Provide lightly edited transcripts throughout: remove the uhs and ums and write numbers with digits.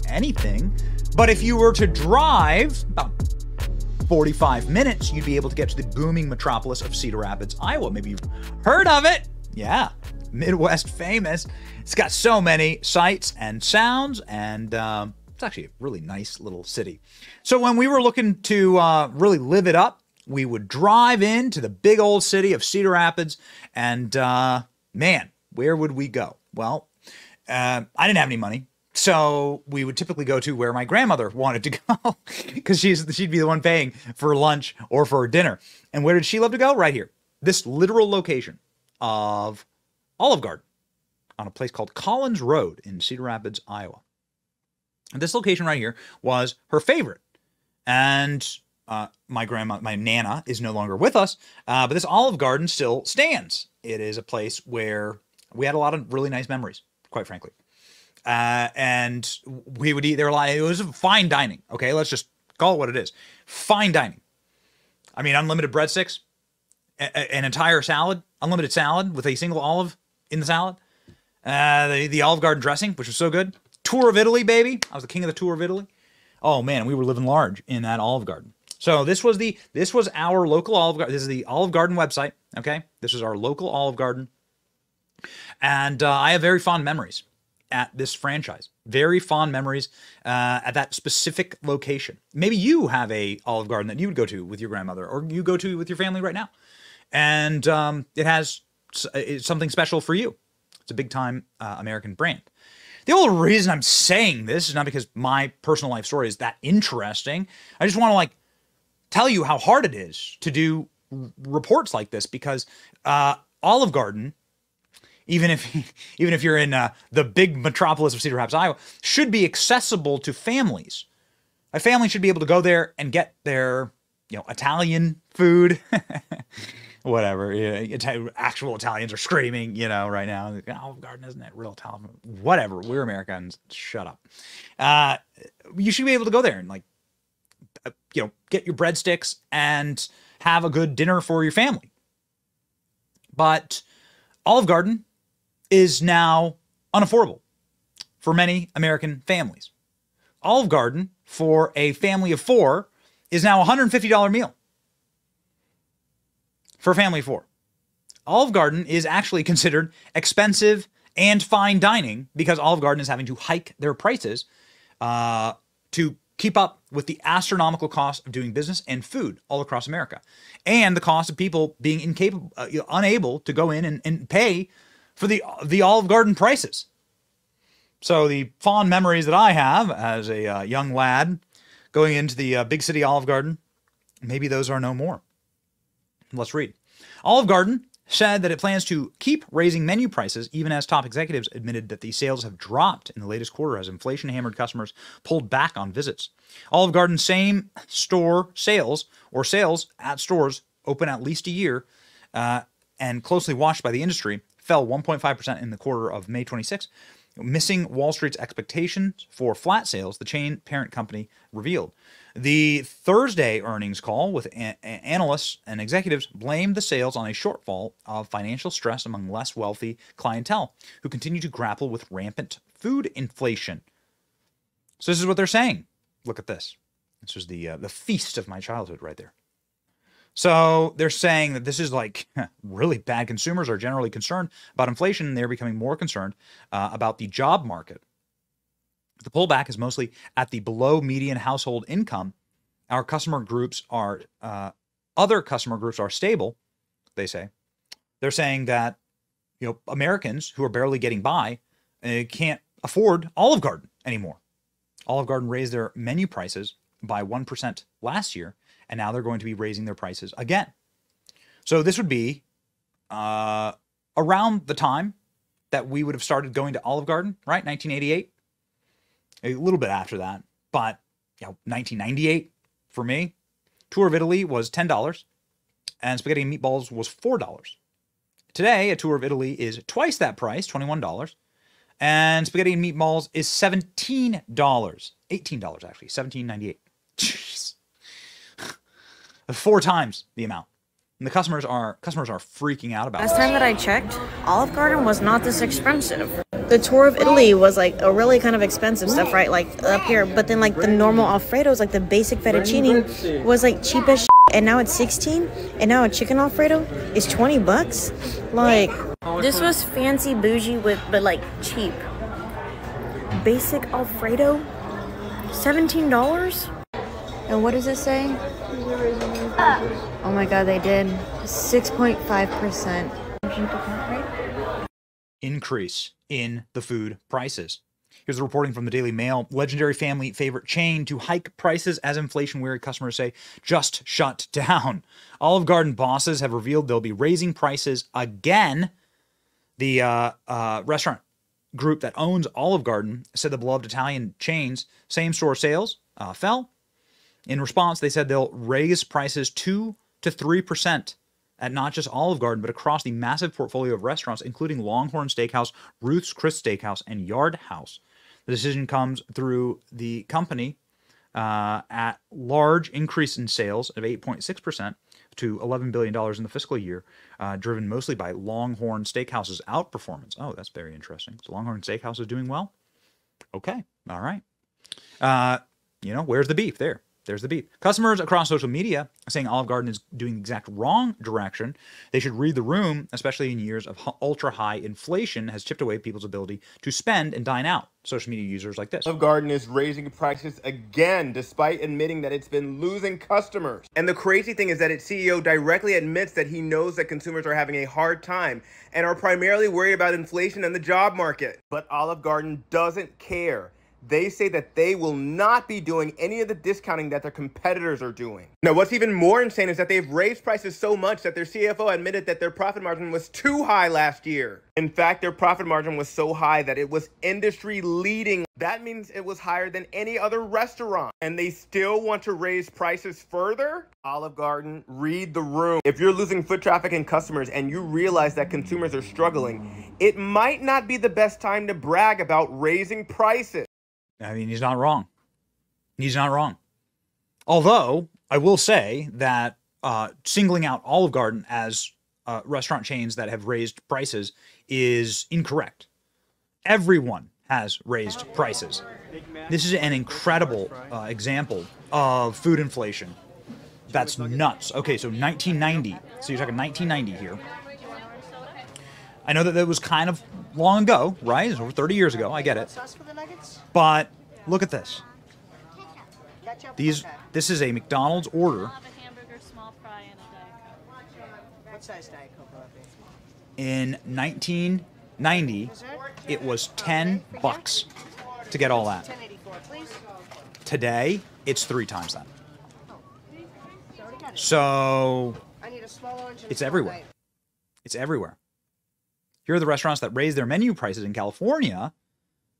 anything. But if you were to drive about 45 minutes, you'd be able to get to the booming metropolis of Cedar Rapids, Iowa. Maybe you've heard of it. Yeah, Midwest famous. It's got so many sights and sounds, and it's actually a really nice little city. So when we were looking to really live it up, we would drive into the big old city of Cedar Rapids, and man, where would we go? Well, I didn't have any money. So we would typically go to where my grandmother wanted to go because she'd be the one paying for lunch or for dinner. And where did she love to go? Right here. This literal location of Olive Garden on a place called Collins Road in Cedar Rapids, Iowa. And this location right here was her favorite. And my Nana is no longer with us, but this Olive Garden still stands. It is a place where we had a lot of really nice memories, quite frankly. And we would eat there a lot. It was fine dining. Okay, let's just call it what it is. Fine dining. I mean, unlimited breadsticks, an entire salad, unlimited salad with a single olive in the salad. The Olive Garden dressing, which was so good. Tour of Italy, baby. I was the king of the tour of Italy. Oh man, we were living large in that Olive Garden. So this was our local Olive Garden. This is the Olive Garden website. Okay, this is our local Olive Garden, and I have very fond memories at this franchise. Very fond memories at that specific location. Maybe you have a Olive Garden that you would go to with your grandmother, or you go to with your family right now, and it has something special for you. It's a big time American brand. The only reason I'm saying this is not because my personal life story is that interesting. I just want to tell you how hard it is to do reports like this, because Olive Garden, even if you're in the big metropolis of Cedar Rapids, Iowa, should be accessible to families. A family should be able to go there and get their, Italian food, whatever. Actual Italians are screaming, right now. Olive Garden isn't it real Italian? Whatever. We're Americans. Shut up. You should be able to go there and get your breadsticks and have a good dinner for your family. But Olive Garden is now unaffordable for many American families. Olive Garden, for a family of 4, is now a $150 meal. For a family of 4. Olive Garden is actually considered expensive and fine dining because Olive Garden is having to hike their prices to keep up with the astronomical cost of doing business and food all across America, and the cost of people being unable to go in and pay for the Olive Garden prices. So the fond memories that I have as a young lad going into the big city Olive Garden, maybe those are no more. Let's read. Olive Garden said that it plans to keep raising menu prices even as top executives admitted that the sales have dropped in the latest quarter as inflation-hammered customers pulled back on visits. Olive Garden's same store sales, or sales at stores open at least a year and closely watched by the industry, fell 1.5% in the quarter of May 26, missing Wall Street's expectations for flat sales, the chain parent company revealed. The Thursday earnings call with analysts and executives blamed the sales on a shortfall of financial stress among less wealthy clientele who continue to grapple with rampant food inflation. So this is what they're saying. Look at this. This was the feast of my childhood right there. So they're saying that this is really bad. Consumers are generally concerned about inflation, and they're becoming more concerned about the job market. The pullback is mostly at the below median household income. Our customer groups are, other customer groups are stable, they say. They're saying that, Americans who are barely getting by can't afford Olive Garden anymore. Olive Garden raised their menu prices by 1% last year, and now they're going to be raising their prices again. So this would be around the time that we would have started going to Olive Garden, right? 1988. A little bit after that, but 1998 for me. Tour of Italy was $10, and spaghetti and meatballs was $4. Today, a tour of Italy is twice that price, $21, and spaghetti and meatballs is $17, $18 actually, $17.98. Jeez, 4 times the amount. And the customers are freaking out about it. Last time that I checked, Olive Garden was not this expensive. the tour of Italy was like a really kind of expensive stuff, right? Like up here, but then like the normal Alfredos, like the basic fettuccine, was like cheap as shit, and now it's 16, and now a chicken Alfredo is $20. Like this was fancy bougie with, but like cheap. Basic Alfredo, $17. And what does it say? Oh my God, they did 6.5%. Increase in the food prices. Here's the reporting from the Daily Mail. Legendary family favorite chain to hike prices as inflation-weary customers say just shut down. Olive Garden bosses have revealed they'll be raising prices again. The restaurant group that owns Olive Garden said the beloved Italian chain's same-store sales fell. In response, they said they'll raise prices 2 to 3% at not just Olive Garden, but across the massive portfolio of restaurants, including Longhorn Steakhouse, Ruth's Chris Steakhouse, and Yard House. The decision comes through the company at large increase in sales of 8.6% to $11 billion in the fiscal year, driven mostly by Longhorn Steakhouse's outperformance. Oh, that's very interesting. So Longhorn Steakhouse is doing well? Okay, all right. Where's the beef there? There's the beef. Customers across social media are saying Olive Garden is doing the exact wrong direction. They should read the room, especially in years of ultra-high inflation has chipped away people's ability to spend and dine out. Social media users like this. Olive Garden is raising prices again, despite admitting that it's been losing customers. And the crazy thing is that its CEO directly admits that he knows that consumers are having a hard time and are primarily worried about inflation and the job market. But Olive Garden doesn't care. They say that they will not be doing any of the discounting that their competitors are doing. Now, what's even more insane is that they've raised prices so much that their CFO admitted that their profit margin was too high last year. In fact, their profit margin was so high that it was industry leading. That means it was higher than any other restaurant. And they still want to raise prices further? Olive Garden, read the room. If you're losing foot traffic and customers and you realize that consumers are struggling, it might not be the best time to brag about raising prices. I mean, he's not wrong. He's not wrong. Although, I will say that singling out Olive Garden as restaurant chains that have raised prices is incorrect. Everyone has raised prices. This is an incredible example of food inflation. That's nuts. Okay, so 1990. So you're talking 1990 here. I know that was kind of long ago, right? It's over 30 years ago. I get it. But look at this. This is a McDonald's order. In 1990, it was $10 to get all that. Today, it's 3 times that. So it's everywhere. It's everywhere. Here are the restaurants that raised their menu prices in California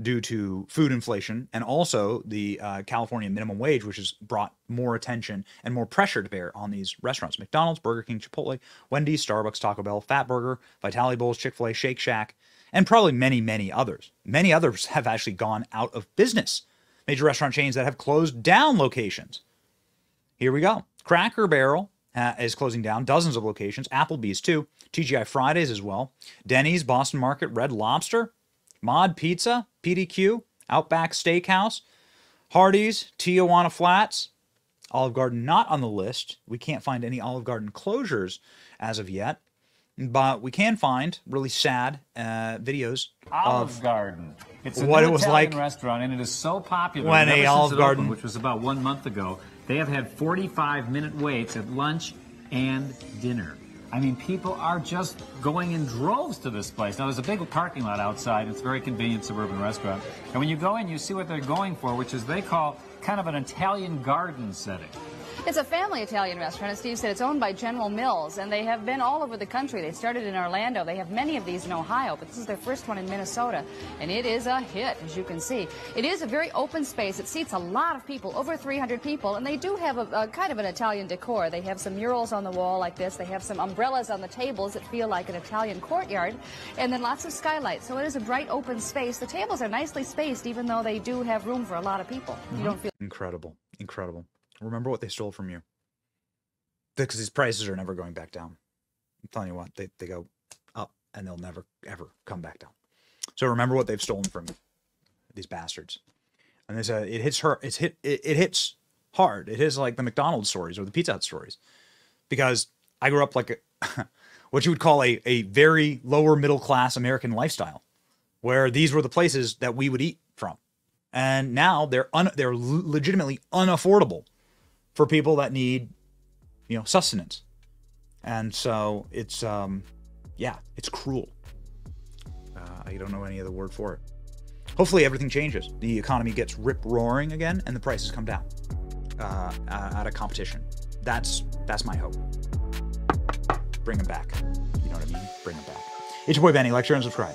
due to food inflation and also the California minimum wage, which has brought more attention and more pressure to bear on these restaurants. McDonald's, Burger King, Chipotle, Wendy's, Starbucks, Taco Bell, Fatburger, Vitality Bowls, Chick-fil-A, Shake Shack, and probably many, many others. Many others have actually gone out of business. Major restaurant chains that have closed down locations. Here we go. Cracker Barrel is closing down dozens of locations. Applebee's too. TGI Fridays as well. Denny's, Boston Market, Red Lobster, Mod Pizza, PDQ, Outback Steakhouse, Hardee's, Tijuana Flats. Olive Garden not on the list. We can't find any Olive Garden closures as of yet. But we can find really sad videos Olive Garden. It's a what new it was Italian like restaurant, and it is so popular. when Ever a since Olive it Garden, opened, which was about 1 month ago, they have had 45-minute waits at lunch and dinner. I mean, people are just going in droves to this place. Now, there's a big parking lot outside. It's a very convenient suburban restaurant. And when you go in, you see what they're going for, which is they call kind of an Italian garden setting. It's a family Italian restaurant, as Steve said. It's owned by General Mills, and they have been all over the country. They started in Orlando. They have many of these in Ohio, but this is their first one in Minnesota, and it is a hit, as you can see. It is a very open space. It seats a lot of people, over 300 people, and they do have a kind of an Italian decor. They have some murals on the wall like this. They have some umbrellas on the tables that feel like an Italian courtyard, and then lots of skylights. So it is a bright, open space. The tables are nicely spaced, even though they do have room for a lot of people. You don't feel incredible, incredible. Remember what they stole from you. Because these prices are never going back down. I'm telling you what, they go up and they'll never, ever come back down. So So remember what they've stolen from you, these bastards. And there's it hits hard. It is like the McDonald's stories or the Pizza Hut stories, because I grew up like what you would call a very lower middle class American lifestyle, where these were the places that we would eat from, and now they're legitimately unaffordable for people that need, you know, sustenance. And so it's it's cruel. I don't know any other word for it. Hopefully everything changes. The economy gets rip-roaring again, and the prices come down out of competition. That's my hope. Bring them back. You know what I mean? Bring them back. It's your boy Benny. Like, share, and subscribe.